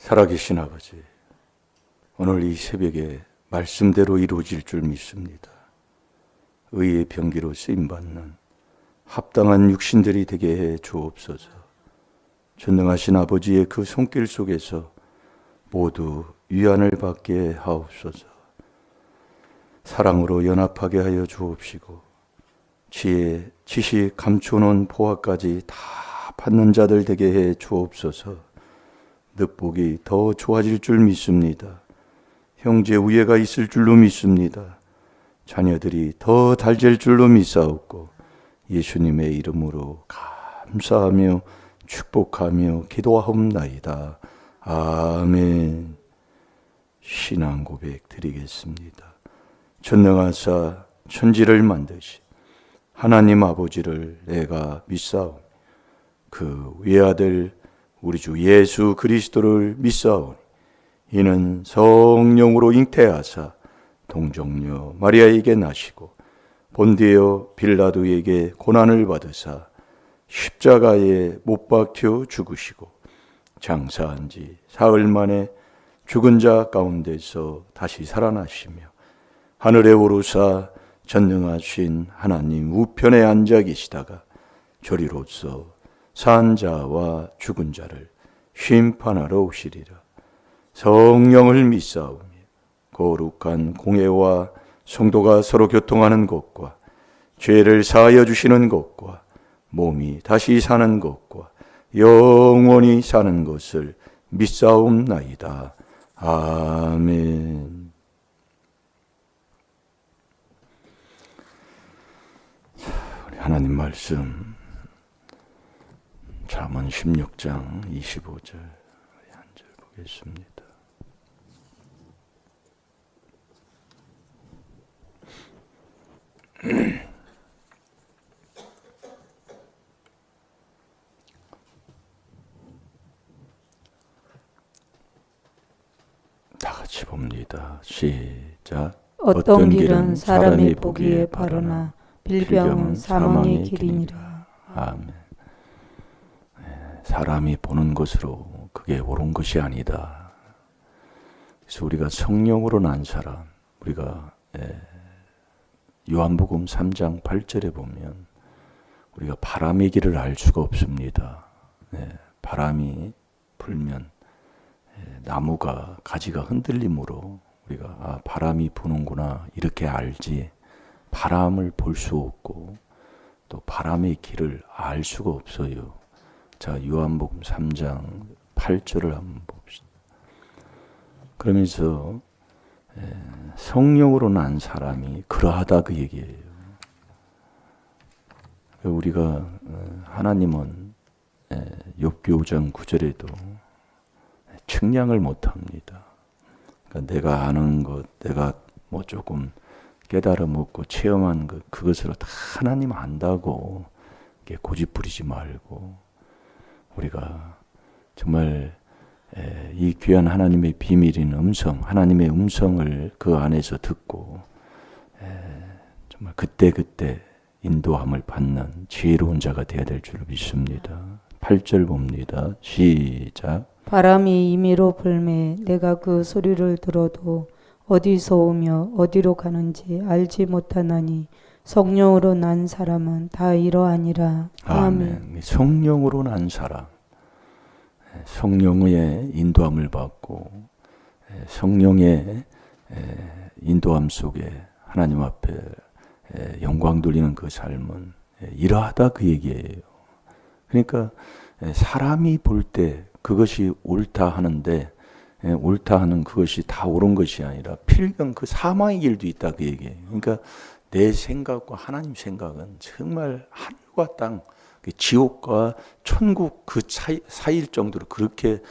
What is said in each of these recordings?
살아계신 아버지, 오늘 이 새벽에 말씀대로 이루어질 줄 믿습니다. 의의 병기로 쓰임받는 합당한 육신들이 되게 해 주옵소서. 전능하신 아버지의 그 손길 속에서 모두 위안을 받게 하옵소서. 사랑으로 연합하게 하여 주옵시고 지혜, 지식, 감추는 보화까지 다 받는 자들 되게 해 주옵소서. 늑복이 더 좋아질 줄 믿습니다. 형제 우애가 있을 줄로 믿습니다. 자녀들이 더 달될 줄로 믿사옵고 예수님의 이름으로 감사하며 축복하며 기도하옵나이다. 아멘. 신앙 고백 드리겠습니다. 전능하사 천지를 만드신 하나님 아버지를 내가 믿사오니 그 외아들 우리 주 예수 그리스도를 믿사오니 이는 성령으로 잉태하사 동정녀 마리아에게 나시고 본디오 빌라도에게 고난을 받으사 십자가에 못 박혀 죽으시고 장사한 지 사흘 만에 죽은 자 가운데서 다시 살아나시며 하늘에 오르사 전능하신 하나님 우편에 앉아 계시다가 저리로서 산 자와 죽은 자를 심판하러 오시리라. 성령을 믿사오며 거룩한 공회와 성도가 서로 교통하는 것과 죄를 사하여 주시는 것과 몸이 다시 사는 것과 영원히 사는 것을 믿사옵나이다. 아멘. 우리 하나님 말씀 잠언 16장 25절 한 절 보겠습니다. 다 같이 봅니다. 시작. 어떤 길은 사람이 보기에 바르나 빌병은 사망의 길이니라. 아멘. 사람이 보는 것으로 그게 옳은 것이 아니다. 그래서 우리가 성령으로 난 사람, 우리가 요한복음 3장 8절에 보면 우리가 바람의 길을 알 수가 없습니다. 바람이 불면 나무가 가지가 흔들림으로 우리가 바람이 부는구나 이렇게 알지 바람을 볼 수 없고 또 바람의 길을 알 수가 없어요. 자, 요한복음 3장 8절을 한번 봅시다. 그러면서 성령으로 난 사람이 그러하다 그 얘기예요. 우리가 하나님은 욥기 5장 9절에도 측량을 못합니다. 그러니까 내가 아는 것, 내가 뭐 조금 깨달음 얻고 체험한 것, 그것으로 다 하나님 안다고 고집부리지 말고 우리가 정말 이 귀한 하나님의 비밀인 음성, 하나님의 음성을 그 안에서 듣고 정말 그때그때 인도함을 받는 지혜로운 자가 되어야 될 줄 믿습니다. 8절 봅니다. 시작. 바람이 임의로 불매 내가 그 소리를 들어도 어디서 오며 어디로 가는지 알지 못하나니 성령으로 난 사람은 다 이러하니라. 아멘. 성령으로 난 사람, 성령의 인도함을 받고 성령의 인도함 속에 하나님 앞에 영광 돌리는 그 삶은 이러하다 그 얘기예요. 그러니까 사람이 볼 때 그것이 옳다 하는데 옳다 하는 그것이 다 옳은 것이 아니라 필경 그 사망의 길도 있다 그 얘기예요. 그러니까 내 생각과 하나님 생각은 정말 하늘과 땅, 지옥과 천국 그 사이일 정도로 그렇게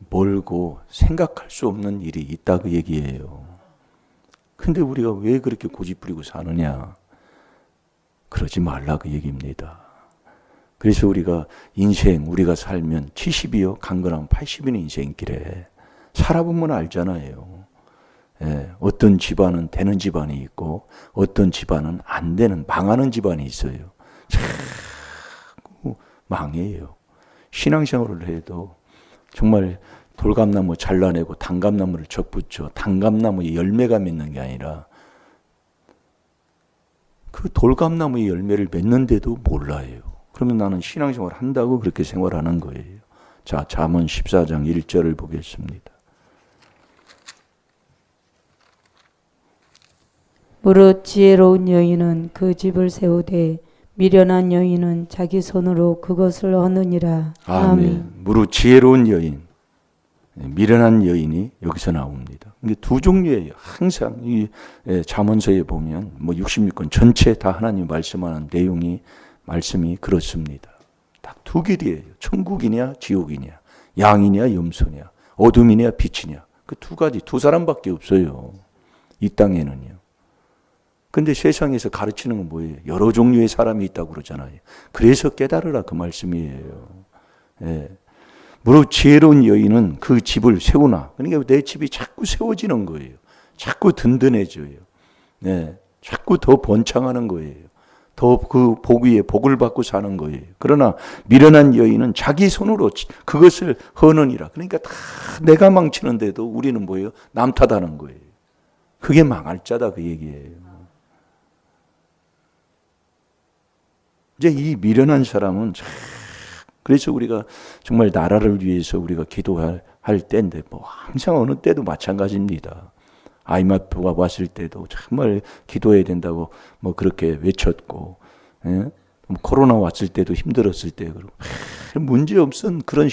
멀고 생각할 수 없는 일이 있다 그 얘기예요. 근데 우리가 왜 그렇게 고집부리고 사느냐? 그러지 말라 그 얘기입니다. 그래서 우리가 인생 우리가 살면 70이요 강건하면 80이는 인생길에 살아보면 알잖아요. 어떤 집안은 되는 집안이 있고 어떤 집안은 안 되는 망하는 집안이 있어요. 자꾸 망해요. 신앙생활을 해도 정말 돌감나무 잘라내고 단감나무를 적붙여 단감나무에 열매가 맺는 게 아니라 그 돌감나무의 열매를 맺는데도 몰라요. 그러면 나는 신앙생활 한다고 그렇게 생활하는 거예요. 자, 잠언 14장 1절을 보겠습니다. 무릇 지혜로운 여인은 그 집을 세우되 미련한 여인은 자기 손으로 그것을 얻느니라. 아멘. 무릇 지혜로운 여인, 미련한 여인이 여기서 나옵니다. 이게 두 종류예요. 항상 이 잠언서에 보면 뭐 66권 전체 다 하나님 말씀하는 내용이 말씀이 그렇습니다. 딱 두 길이에요. 천국이냐 지옥이냐, 양이냐 염소냐, 어둠이냐 빛이냐. 그 두 가지, 두 사람밖에 없어요. 이 땅에는요. 근데 세상에서 가르치는 건 뭐예요? 여러 종류의 사람이 있다고 그러잖아요. 그래서 깨달으라 그 말씀이에요. 예. 무릇 지혜로운 여인은 그 집을 세우나. 그러니까 내 집이 자꾸 세워지는 거예요. 자꾸 든든해져요. 네. 자꾸 더 번창하는 거예요. 더 그 복 위에 복을 받고 사는 거예요. 그러나 미련한 여인은 자기 손으로 그것을 허느니라. 그러니까 다 내가 망치는데도 우리는 뭐예요? 남 탓하는 거예요. 그게 망할 자다 그 얘기예요. 이제 이 미련한 사람은 그래서 우리가 정말 나라를 위해서 우리가 기도할 때인데 뭐 항상 어느 때도 마찬가지입니다. IMF가 왔을 때도 정말 기도해야 된다고 뭐 그렇게 외쳤고, 예? 코로나 왔을 때도 힘들었을 때 그러고 문제 없은 그런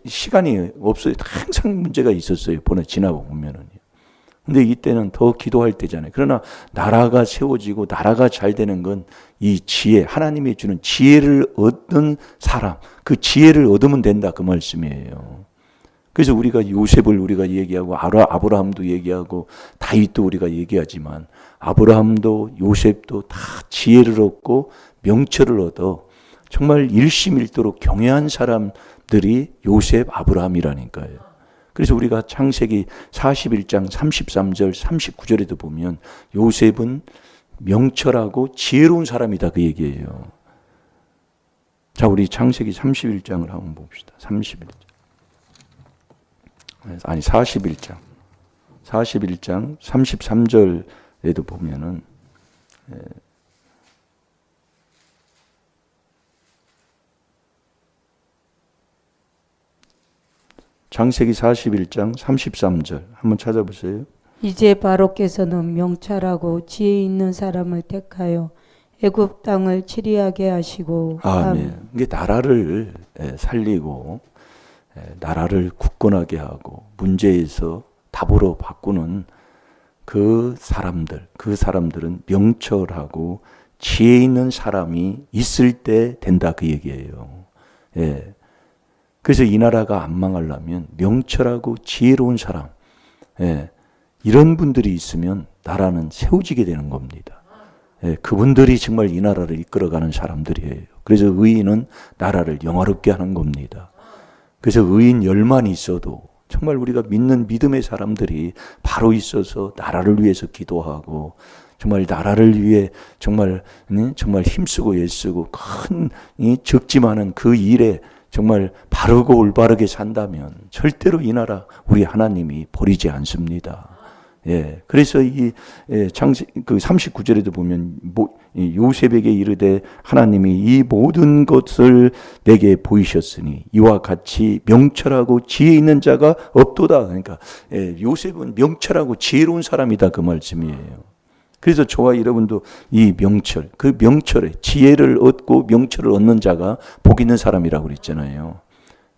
시간이 없어요. 항상 문제가 있었어요. 지나고 보면은요. 근데 이때는 더 기도할 때잖아요. 그러나 나라가 세워지고 나라가 잘 되는 건 이 지혜, 하나님이 주는 지혜를 얻는 사람, 그 지혜를 얻으면 된다 그 말씀이에요. 그래서 우리가 요셉을 우리가 얘기하고 아브라함도 얘기하고 다윗도 우리가 얘기하지만 아브라함도 요셉도 다 지혜를 얻고 명철을 얻어 정말 일심일도로 경외한 사람들이 요셉, 아브라함이라니까요. 그래서 우리가 창세기 41장 33절 39절에도 보면 요셉은 명철하고 지혜로운 사람이다 그 얘기예요. 자, 우리 창세기 31장을 한번 봅시다. 41장. 아니 41장. 41장 33절에도 보면은 창세기 41장 33절 한번 찾아보세요. 이제 바로께서는 명철하고 지혜 있는 사람을 택하여 애굽 땅을 치리하게 하시고. 아멘. 이게 나라를 살리고 나라를 굳건하게 하고 문제에서 답으로 바꾸는 그 사람들은 명철하고 지혜 있는 사람이 있을 때 된다 그 얘기예요. 예. 그래서 이 나라가 안 망하려면 명철하고 지혜로운 사람, 예, 이런 분들이 있으면 나라는 세워지게 되는 겁니다. 예, 그분들이 정말 이 나라를 이끌어가는 사람들이에요. 그래서 의인은 나라를 영화롭게 하는 겁니다. 그래서 의인 10만 있어도 정말 우리가 믿는 믿음의 사람들이 바로 있어서 나라를 위해서 기도하고 정말 나라를 위해 정말 힘쓰고 애쓰고 큰 적지만은 그 일에 정말 바르고 올바르게 산다면 절대로 이 나라 우리 하나님이 버리지 않습니다. 예, 그래서 이 그 39절에도 보면 요셉에게 이르되 하나님이 이 모든 것을 내게 보이셨으니 이와 같이 명철하고 지혜 있는 자가 없도다. 그러니까 요셉은 명철하고 지혜로운 사람이다 그 말씀이에요. 그래서 저와 여러분도 이 명철, 그 명철에 지혜를 얻고 명철을 얻는 자가 복 있는 사람이라고 그랬잖아요.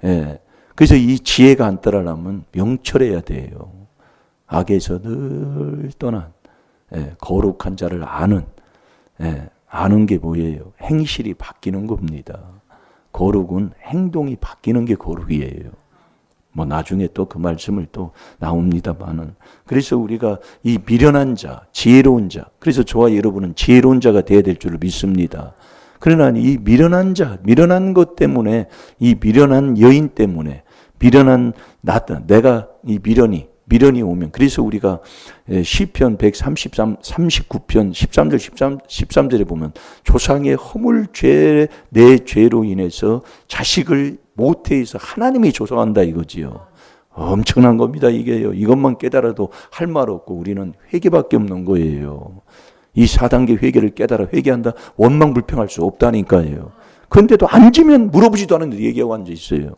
예. 그래서 이 지혜가 안 따라가면 명철해야 돼요. 악에서 늘 떠난 거룩한 자를 아는 게 뭐예요? 행실이 바뀌는 겁니다. 거룩은 행동이 바뀌는 게 거룩이에요. 뭐 나중에 또 그 말씀을 또 나옵니다만은 그래서 우리가 이 미련한 자, 지혜로운 자, 그래서 저와 여러분은 지혜로운 자가 되어야 될 줄 믿습니다. 그러나 이 미련한 자, 미련한 것 때문에 이 미련한 여인 때문에 미련한 내가 이 미련이 오면 그래서 우리가 시편 139편 13절에 보면 조상의 허물 죄 내 죄로 인해서 자식을 모태에서 하나님이 조성한다 이거지요. 엄청난 겁니다 이게요. 이것만 깨달아도 할 말 없고 우리는 회개밖에 없는 거예요. 이 4단계 회개를 깨달아 회개한다 원망불평할 수 없다니까요. 그런데도 앉으면 물어보지도 않은데 얘기하고 앉아 있어요.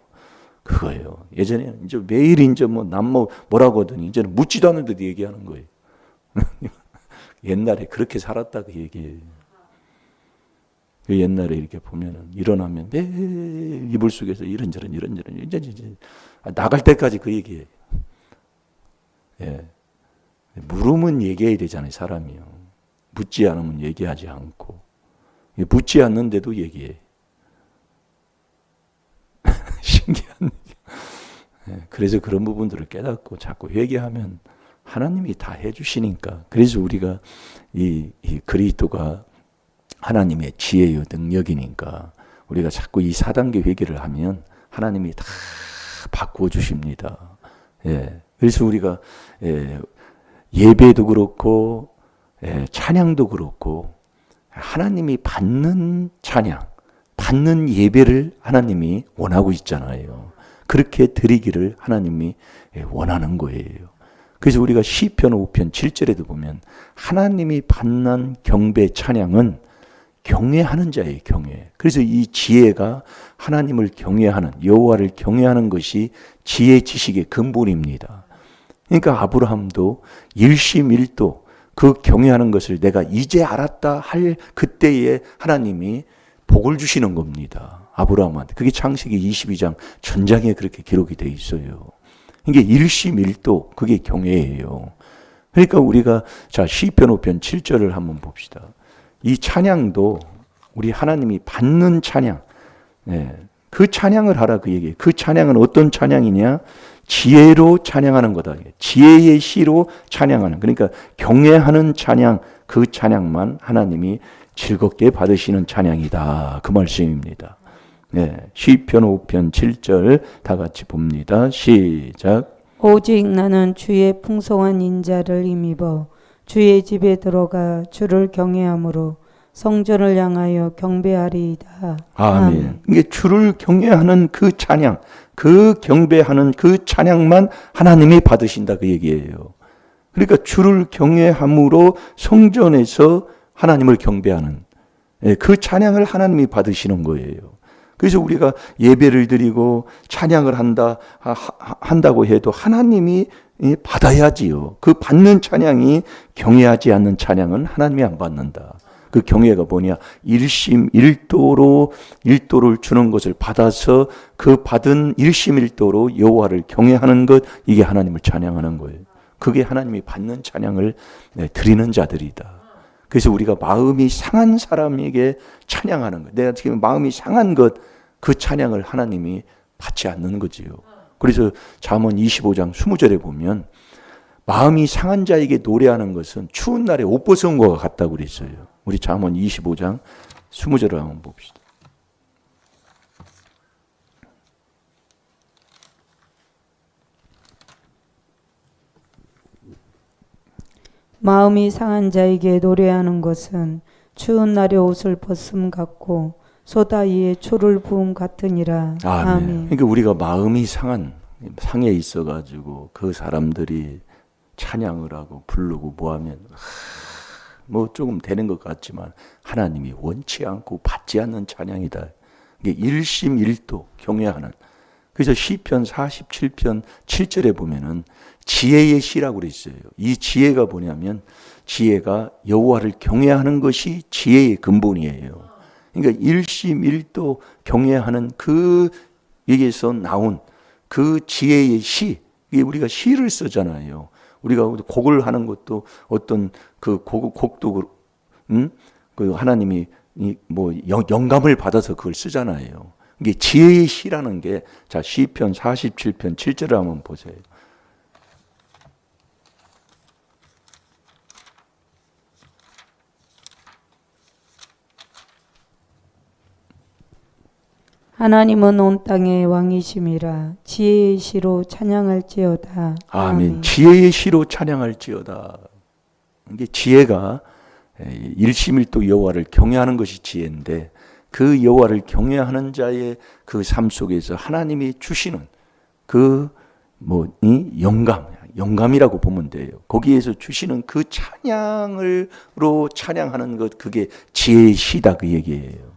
그거예요. 예전에 이제 매일 이제 뭐라고 하더니 이제는 묻지도 않는데도 얘기하는 거예요. 옛날에 그렇게 살았다 그 얘기예요. 그 옛날에 이렇게 보면은 일어나면 매일 이불 속에서 이런저런 이제 나갈 때까지 그 얘기예요. 예. 물으면 얘기해야 되잖아요, 사람이요. 묻지 않으면 얘기하지 않고. 묻지 않는데도 얘기해. 신기한 얘기. 예. 그래서 그런 부분들을 깨닫고 자꾸 회개하면 하나님이 다 해주시니까. 그래서 우리가 이 그리스도가 하나님의 지혜요 능력이니까 우리가 자꾸 이 4단계 회개를 하면 하나님이 다 바꾸어 주십니다. 예. 그래서 우리가 예배도 그렇고 찬양도 그렇고 하나님이 받는 찬양, 받는 예배를 하나님이 원하고 있잖아요. 그렇게 드리기를 하나님이 원하는 거예요. 그래서 우리가 시편 5편 7절에도 보면 하나님이 받는 경배 찬양은 경외하는 자예요, 경외. 그래서 이 지혜가 하나님을 경외하는, 여호와를 경외하는 것이 지혜 지식의 근본입니다. 그러니까 아브라함도 일심일도 그 경외하는 것을 내가 이제 알았다 할 그때에 하나님이 복을 주시는 겁니다. 아브라함한테. 그게 창세기 22장 전장에 그렇게 기록이 돼 있어요. 이게 일심일도 그게 경외예요. 그러니까 우리가 자 시편 5편 7절을 한번 봅시다. 이 찬양도 우리 하나님이 받는 찬양, 그 찬양을 하라 그 얘기예요. 그 찬양은 어떤 찬양이냐? 지혜로 찬양하는 거다. 지혜의 시로 찬양하는. 그러니까 경외하는 찬양, 그 찬양만 하나님이 즐겁게 받으시는 찬양이다. 그 말씀입니다. 시편 5편 7절 다 같이 봅니다. 시작. 오직 나는 주의 풍성한 인자를 힘입어 주의 집에 들어가 주를 경외함으로 성전을 향하여 경배하리이다. 아멘. 이게 주를 경외하는 그 찬양, 그 경배하는 그 찬양만 하나님이 받으신다 그 얘기예요. 그러니까 주를 경외함으로 성전에서 하나님을 경배하는 그 찬양을 하나님이 받으시는 거예요. 그래서 우리가 예배를 드리고 찬양을 한다고 해도 하나님이 받아야지요. 그 받는 찬양이 경외하지 않는 찬양은 하나님이 안 받는다. 그 경외가 뭐냐? 일심일도로 일도를 주는 것을 받아서 그 받은 일심일도로 여호와를 경외하는 것, 이게 하나님을 찬양하는 거예요. 그게 하나님이 받는 찬양을 드리는 자들이다. 그래서 우리가 마음이 상한 사람에게 찬양하는 것, 내가 지금 마음이 상한 것, 그 찬양을 하나님이 받지 않는 거지요. 그래서 잠언 25장 20절에 보면 마음이 상한 자에게 노래하는 것은 추운 날에 옷 벗은 것과 같다고 그랬어요. 우리 잠언 25장 20절을 한번 봅시다. 마음이 상한 자에게 노래하는 것은 추운 날에 옷을 벗음 같고 소다이에 초를 부음 같으니라. 아멘. 그러니까 우리가 마음이 상해 있어가지고 그 사람들이 찬양을 하고 부르고 뭐하면 뭐 조금 되는 것 같지만 하나님이 원치 않고 받지 않는 찬양이다. 이게 일심일도 경외하는. 그래서 시편 47편 7절에 보면은 지혜의 시라고 그랬어요. 이 지혜가 뭐냐면 지혜가 여호와를 경외하는 것이 지혜의 근본이에요. 그러니까 일심일도 경외하는 그 여기에서 나온 그 지혜의 시, 이게 우리가 시를 쓰잖아요. 우리가 곡을 하는 것도 어떤 그 곡도 그 하나님이 뭐 영감을 받아서 그걸 쓰잖아요. 이게 지혜의 시라는 게 자 시편 47편 7절을 한번 보세요. 하나님은 온 땅의 왕이심이라 지혜의 시로 찬양할지어다. 아멘. 지혜의 시로 찬양할지어다. 이게 지혜가 일심일도 여호와를 경외하는 것이 지혜인데 그 여호와를 경외하는 자의 그 삶 속에서 하나님이 주시는 그 영감이라고 보면 돼요. 거기에서 주시는 그 찬양으로 찬양하는 것, 그게 지혜의 시다 그 얘기예요.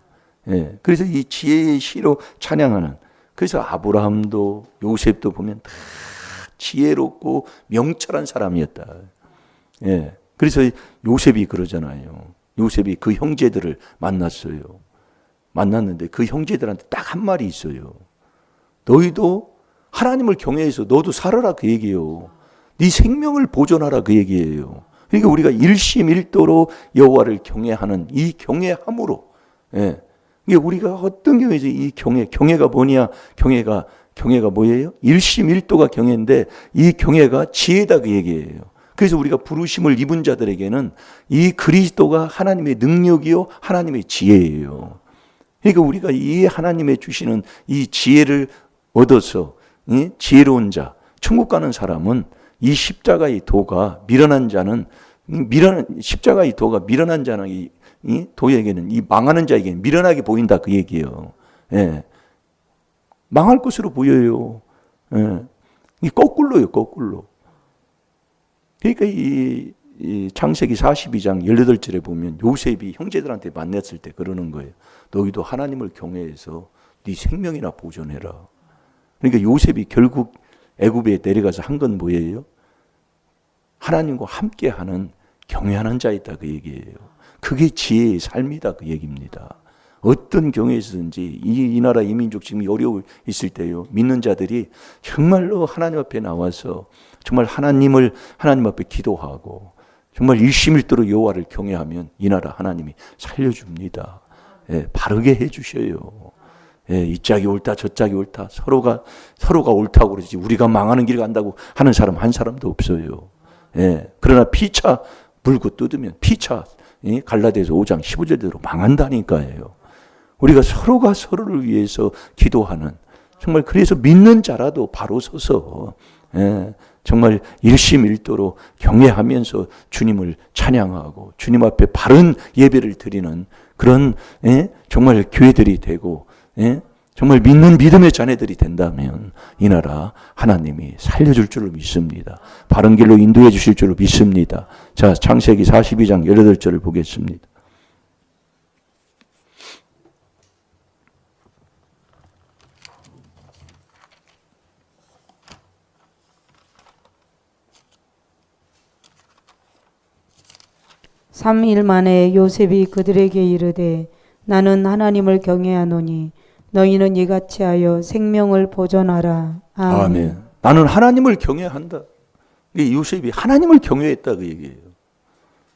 예. 그래서 이 지혜의 시로 찬양하는, 그래서 아브라함도 요셉도 보면 다 지혜롭고 명철한 사람이었다. 예. 그래서 요셉이 그러잖아요. 요셉이 그 형제들을 만났어요. 만났는데 그 형제들한테 딱 한 말이 있어요. 너희도 하나님을 경외해서 너도 살아라 그 얘기예요. 네 생명을 보존하라 그 얘기예요. 그러니까 우리가 일심일도로 여호와를 경외하는 이 경외함으로, 예. 이게 우리가 어떤 경외에서 이 경외가 뭐냐? 경외가 뭐예요? 일심일도가 경외인데 이 경외가 지혜다 그 얘기예요. 그래서 우리가 부르심을 입은 자들에게는 이 그리스도가 하나님의 능력이요 하나님의 지혜예요. 그러니까 우리가 이 하나님의 주시는 이 지혜를 얻어서 지혜로운 자, 천국 가는 사람은 이 십자가의 도가 미련한 자는 십자가의 도가 미련한 자는 이 도에게는, 이 망하는 자에게는 미련하게 보인다 그 얘기예요. 예. 망할 것으로 보여요. 예. 이 거꾸로요, 거꾸로. 그러니까 이 창세기 42장 18절에 보면 요셉이 형제들한테 만났을 때 그러는 거예요. 너희도 하나님을 경외해서 네 생명이나 보존해라. 그러니까 요셉이 결국 애굽에 내려가서 한 건 뭐예요? 하나님과 함께하는 경외하는 자이다 그 얘기예요. 그게 지혜의 삶이다 그 얘기입니다. 어떤 경우에서든지 이 나라 이 민족 지금 어려워 있을 때요, 믿는 자들이 정말로 하나님 앞에 나와서 정말 하나님 앞에 기도하고 정말 일심일도로 여호와를 경외하면 이 나라 하나님이 살려줍니다. 예, 바르게 해주셔요. 예, 이 짝이 옳다 저 짝이 옳다 서로가 옳다고 그러지 우리가 망하는 길 간다고 하는 사람 한 사람도 없어요. 예, 그러나 피차 물고 뜯으면 피차 갈라디아서 5장 15절대로 망한다니까요. 우리가 서로가 서로를 위해서 기도하는, 정말 그래서 믿는 자라도 바로 서서 정말 일심일도로 경외하면서 주님을 찬양하고 주님 앞에 바른 예배를 드리는 그런 정말 교회들이 되고 정말 믿는 믿음의 자녀들이 된다면 이 나라 하나님이 살려줄 줄로 믿습니다. 바른 길로 인도해 주실 줄로 믿습니다. 자, 창세기 42장 18절을 보겠습니다. 삼 일 만에 요셉이 그들에게 이르되 나는 하나님을 경외하노니 너희는 이같이 하여 생명을 보존하라. 아멘. 아멘. 나는 하나님을 경외한다. 요셉이 하나님을 경외했다 그 얘기예요.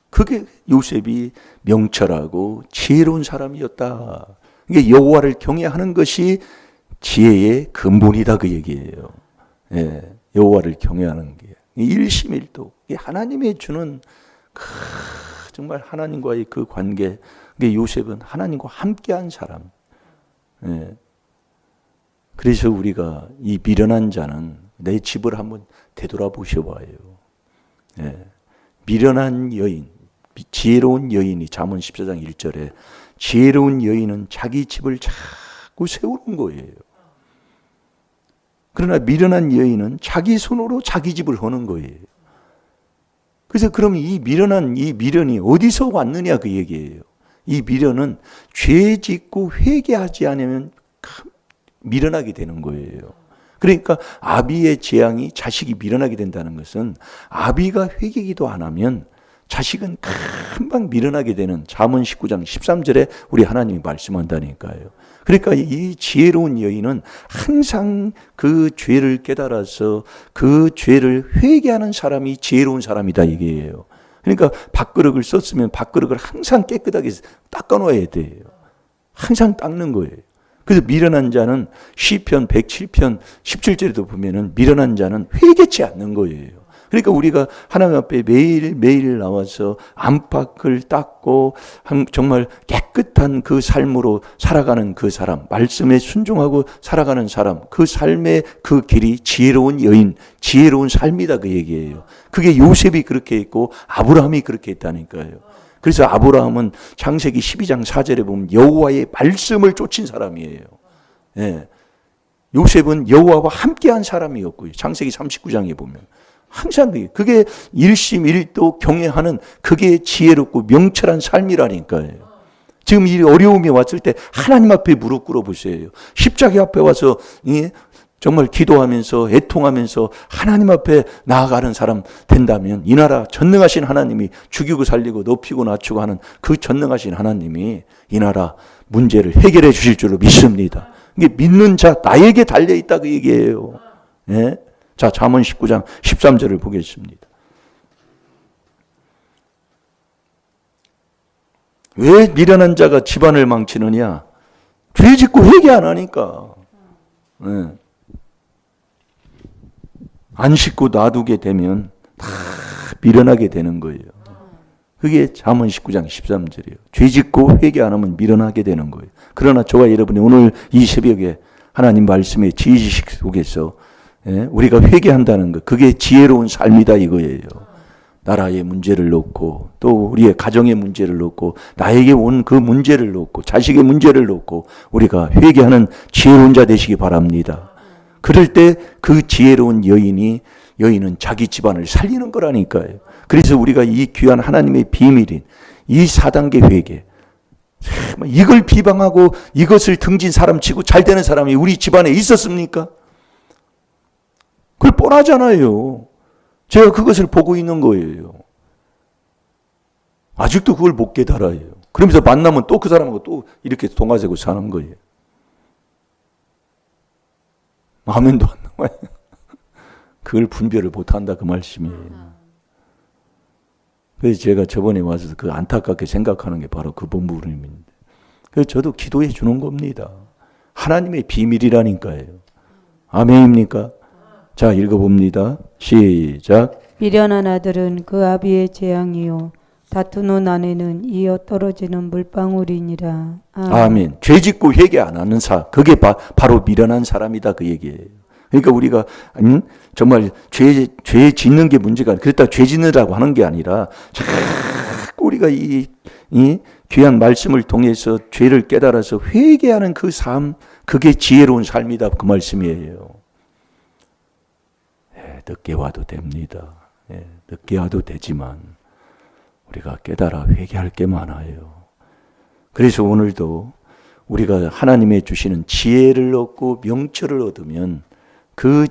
그게 요셉이 명철하고 지혜로운 사람이었다. 이게 여호와를 경외하는 것이 지혜의 근본이다 그 얘기예요. 예, 여호와를 경외하는 게 일심일도, 하나님이 주는 정말 하나님과의 그 관계. 요셉은 하나님과 함께한 사람. 예. 그래서 우리가 이 미련한 자는 내 집을 한번 되돌아보셔봐요. 예. 미련한 여인, 지혜로운 여인이 잠언 14장 1절에 지혜로운 여인은 자기 집을 자꾸 세우는 거예요. 그러나 미련한 여인은 자기 손으로 자기 집을 하는 거예요. 그래서 그럼 이 미련이 어디서 왔느냐 그 얘기예요. 이 미련은 죄 짓고 회개하지 않으면 미련하게 되는 거예요. 그러니까 아비의 재앙이 자식이 미련하게 된다는 것은 아비가 회개기도 안 하면 자식은 금방 미련하게 되는 잠언 19장 13절에 우리 하나님이 말씀한다니까요. 그러니까 이 지혜로운 여인은 항상 그 죄를 깨달아서 그 죄를 회개하는 사람이 지혜로운 사람이다 이게예요. 그러니까 밥그릇을 썼으면 밥그릇을 항상 깨끗하게 닦아놓아야 돼요. 항상 닦는 거예요. 그래서 미련한 자는 시편 107편 17절에도 보면은 미련한 자는 회개치 않는 거예요. 그러니까 우리가 하나님 앞에 매일 나와서 안팎을 닦고 정말 깨끗한 그 삶으로 살아가는 그 사람, 말씀에 순종하고 살아가는 사람, 그 삶의 그 길이 지혜로운 여인, 지혜로운 삶이다 그 얘기예요. 그게 요셉이 그렇게 했고 아브라함이 그렇게 했다니까요. 그래서 아브라함은 창세기 12장 4절에 보면 여호와의 말씀을 쫓은 사람이에요. 예. 요셉은 여호와와 함께한 사람이었고요. 창세기 39장에 보면 항상 그게 일심일도 경외하는 그게 지혜롭고 명철한 삶이라니까요. 지금 이 어려움이 왔을 때 하나님 앞에 무릎 꿇어 보세요. 십자가 앞에 와서 정말 기도하면서 애통하면서 하나님 앞에 나아가는 사람 된다면 이 나라 전능하신 하나님이 죽이고 살리고 높이고 낮추고 하는 그 전능하신 하나님이 이 나라 문제를 해결해 주실 줄로 믿습니다. 이게 믿는 자 나에게 달려있다 그 얘기예요. 예? 자, 잠언 19장 13절을 보겠습니다. 왜 미련한 자가 집안을 망치느냐? 죄 짓고 회개 안 하니까. 예. 안 씻고 놔두게 되면 다 미련하게 되는 거예요. 그게 잠언 19장 13절이에요. 죄 짓고 회개 안 하면 미련하게 되는 거예요. 그러나 저와 여러분이 오늘 이 새벽에 하나님 말씀의 지식 속에서 우리가 회개한다는 것, 그게 지혜로운 삶이다 이거예요. 나라의 문제를 놓고 또 우리의 가정의 문제를 놓고 나에게 온 그 문제를 놓고 자식의 문제를 놓고 우리가 회개하는 지혜로운 자 되시기 바랍니다. 그럴 때 그 지혜로운 여인은 자기 집안을 살리는 거라니까요. 그래서 우리가 이 귀한 하나님의 비밀인 이 4단계 회개, 이걸 비방하고 이것을 등진 사람 치고 잘 되는 사람이 우리 집안에 있었습니까? 그걸 뻔하잖아요. 제가 그것을 보고 있는 거예요. 아직도 그걸 못 깨달아요. 그러면서 만나면 또 그 사람하고 또 이렇게 동화되고 사는 거예요. 아멘도 안 나와요. 그걸 분별을 못한다 그 말씀이에요. 그래서 제가 저번에 와서 그 안타깝게 생각하는 게 바로 그 본부입니다. 그래서 저도 기도해 주는 겁니다. 하나님의 비밀이라니까요. 아멘입니까? 자, 읽어봅니다. 시작. 미련한 아들은 그 아비의 재앙이요 다투는 아내는 이어 떨어지는 물방울이니라. 아멘. 죄 짓고 회개 안 하는 그게 바로 미련한 사람이다 그 얘기예요. 그러니까 우리가 정말 죄 짓는 게 문제가 아니라 그렇다고 죄 짓느라고 하는 게 아니라 자꾸 우리가 이 귀한 말씀을 통해서 죄를 깨달아서 회개하는 그 삶, 그게 지혜로운 삶이다 그 말씀이에요. 늦게 와도 됩니다. 늦게 와도 되지만 우리가 깨달아 회개할 게 많아요. 그래서 오늘도 우리가 하나님의 주시는 지혜를 얻고 명철을 얻으면 그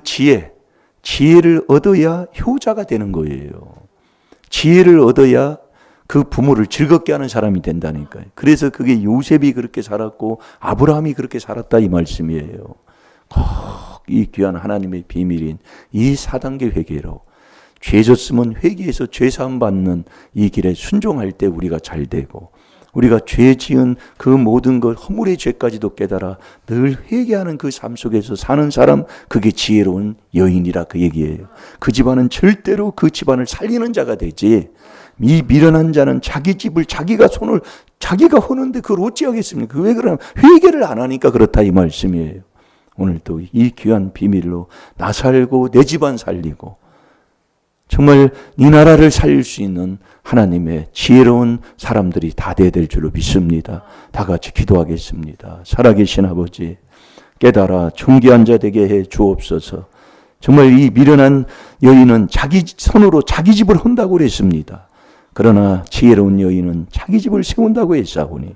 지혜를 얻어야 효자가 되는 거예요. 지혜를 얻어야 그 부모를 즐겁게 하는 사람이 된다니까요. 그래서 그게 요셉이 그렇게 살았고 아브라함이 그렇게 살았다 이 말씀이에요. 꼭 이 귀한 하나님의 비밀인 이 4단계 회개로 죄 졌으면 회개해서 죄사함 받는 이 길에 순종할 때 우리가 잘 되고 우리가 죄 지은 그 모든 것 허물의 죄까지도 깨달아 늘 회개하는 그 삶 속에서 사는 사람, 그게 지혜로운 여인이라 그 얘기예요. 그 집안은 절대로 그 집안을 살리는 자가 되지, 이 미련한 자는 자기 집을 자기가 허는데 그걸 어찌하겠습니까? 왜 그러냐면 회개를 안 하니까 그렇다 이 말씀이에요. 오늘도 이 귀한 비밀로 나 살고 내 집안 살리고 정말 이 나라를 살릴 수 있는 하나님의 지혜로운 사람들이 다 돼야 될 줄로 믿습니다. 다 같이 기도하겠습니다. 살아계신 아버지, 깨달아 존귀한 자 되게 해 주옵소서. 정말 이 미련한 여인은 자기 손으로 자기 집을 헌다고 그랬습니다. 그러나 지혜로운 여인은 자기 집을 세운다고 했사오니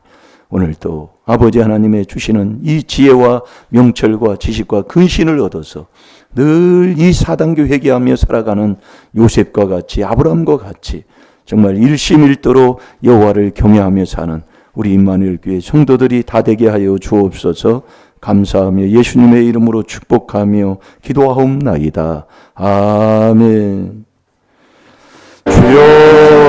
오늘도 아버지 하나님의 주시는 이 지혜와 명철과 지식과 근신을 얻어서 늘 이 4단계 회개하며 살아가는 요셉과 같이 아브라함과 같이 정말 일심일도로 여호와를 경외하며 사는 우리 임마누엘 교회 성도들이 다 되게 하여 주옵소서. 감사하며 예수님의 이름으로 축복하며 기도하옵나이다. 아멘. 주여